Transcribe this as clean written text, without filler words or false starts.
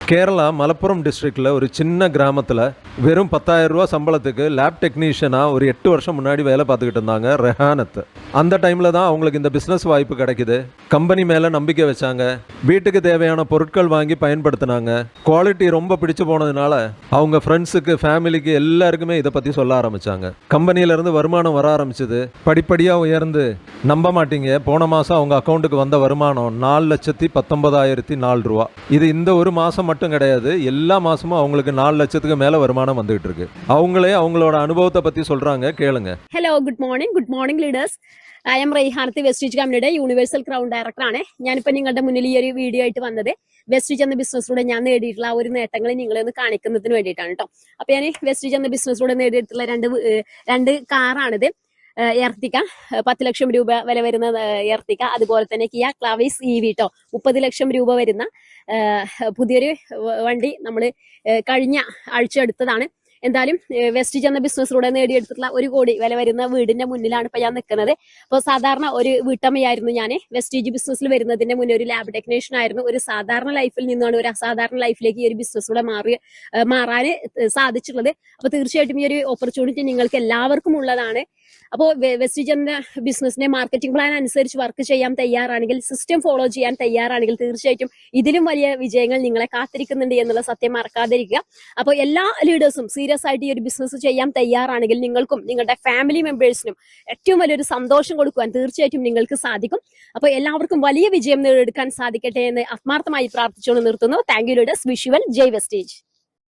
கேரளா மலப்புரம் டிஸ்ட்ரிக்டில் ஒரு சின்ன கிராமத்தில் வெறும் 10,000 ரூபா சம்பளத்துக்கு லேப் டெக்னீஷியனாக ஒரு 8 வருஷம் முன்னாடி வேலை பார்த்துக்கிட்டு இருந்தாங்க ரெஹானத். அந்த டைமில் தான் அவங்களுக்கு இந்த பிஸ்னஸ் வாய்ப்பு கிடைக்குது. கம்பெனி மேலே நம்பிக்கை வச்சாங்க, வீட்டுக்கு தேவையான பொருட்கள் வாங்கி பயன்படுத்தினாங்க. குவாலிட்டி ரொம்ப பிடிச்சு போனதுனால அவங்க ஃப்ரெண்ட்ஸுக்கு, ஃபேமிலிக்கு எல்லாருக்குமே இதை பற்றி சொல்ல ஆரம்பித்தாங்க. கம்பெனியிலேருந்து வருமானம் வர ஆரம்பிச்சது. படிப்படியாக உயர்ந்து நம்ப மாட்டீங்க, போன மாதம் அவங்க அக்கௌண்ட்டுக்கு வந்த வருமானம் 4,19,004 ரூபா. இது இந்த ஒரு மாதம் மட்டும் கிடையாது, எல்லா மாசமும் அவங்களுக்கு 4 லட்சத்துக்கு மேல வருமானம் வந்துட்டு இருக்கு. அவங்களே அவங்களோட அனுபவத்தை பத்தி சொல்றாங்க, கேளுங்க. Hello, good morning leaders. I M Raihanath, Vestige കമ്പനിയുടെ യൂണിവേഴ്സൽ ക്രൗൺ ഡയറക്ടറാണ്. ഞാനിപ്പോൾ നിങ്ങളുടെ മുന്നിൽ ഈ ഒരു വീഡിയോ ആയിട്ട് വന്നത് വെസ്റ്റീജ് എന്ന ബിസിനസ്സിലൂടെ ഞാൻ നേടിയിട്ടുള്ള ആ ഒരു നേട്ടങ്ങൾ നിങ്ങളെ ഒന്ന് കാണിക്കുന്നതിന് വേണ്ടിയിട്ടാണ് കേട്ടോ. അപ്പൊ ഞാൻ വെസ്റ്റീജ് എന്ന ബിസിനസ്സിലൂടെ നേടിയിട്ടുള്ള രണ്ട് കാറാണിത്. എർട്ടിക്ക 10 ലക്ഷം രൂപ വില വരുന്ന എർട്ടിക്ക, അതുപോലെ തന്നെ കിയ ക്ലാവിസ് EV ട്ടോ 30 ലക്ഷം രൂപ വരുന്ന പുതിയൊരു വണ്ടി നമ്മൾ കഴിഞ്ഞ ആഴ്ച എടുത്തതാണ്. എന്തായാലും വെസ്റ്റീജ് എന്ന ബിസിനസ്സിലൂടെ നേടിയെടുത്തിട്ടുള്ള 1 കോടി വില വരുന്ന വീടിന്റെ മുന്നിലാണ് ഇപ്പൊ ഞാൻ നിൽക്കുന്നത്. അപ്പോൾ സാധാരണ ഒരു വീട്ടമ്മയായിരുന്നു ഞാൻ. വെസ്റ്റീജ് ബിസിനസ്സിൽ വരുന്നതിന്റെ മുന്നേ ഒരു ലാബ് ടെക്നീഷ്യൻ ആയിരുന്നു. ഒരു സാധാരണ ലൈഫിൽ നിന്നാണ് ഒരു അസാധാരണ ലൈഫിലേക്ക് ഈ ഒരു ബിസിനസ്സിലൂടെ മാറാൻ സാധിച്ചിട്ടുള്ളത്. അപ്പോൾ തീർച്ചയായിട്ടും ഈ ഒരു ഓപ്പർച്യൂണിറ്റി നിങ്ങൾക്ക് എല്ലാവർക്കും ഉള്ളതാണ്. അപ്പോൾ വെസ്റ്റീജ് എന്ന ബിസിനസിനെ മാർക്കറ്റിംഗ് പ്ലാൻ അനുസരിച്ച് വർക്ക് ചെയ്യാൻ തയ്യാറാണെങ്കിൽ, സിസ്റ്റം ഫോളോ ചെയ്യാൻ തയ്യാറാണെങ്കിൽ തീർച്ചയായിട്ടും ഇതിലും വലിയ വിജയങ്ങൾ നിങ്ങളെ കാത്തിരിക്കുന്നുണ്ട് എന്നുള്ള സത്യം മറക്കാതിരിക്കുക. അപ്പോൾ എല്ലാ ലീഡേഴ്സും സീരിയസ് ആയിട്ട് ഈ ഒരു ബിസിനസ് ചെയ്യാൻ തയ്യാറാണെങ്കിൽ നിങ്ങൾക്കും നിങ്ങളുടെ ഫാമിലി മെമ്പേഴ്സിനും ഏറ്റവും വലിയൊരു സന്തോഷം കൊടുക്കുവാൻ തീർച്ചയായിട്ടും നിങ്ങൾക്ക് സാധിക്കും. അപ്പോൾ എല്ലാവർക്കും വലിയ വിജയം നേടിയെടുക്കാൻ സാധിക്കട്ടെ എന്ന് ആത്മാർത്ഥമായി പ്രാർത്ഥിച്ചുകൊണ്ട് നിർത്തുന്നു. Thank you leaders. Wish you well. Jai Vestige.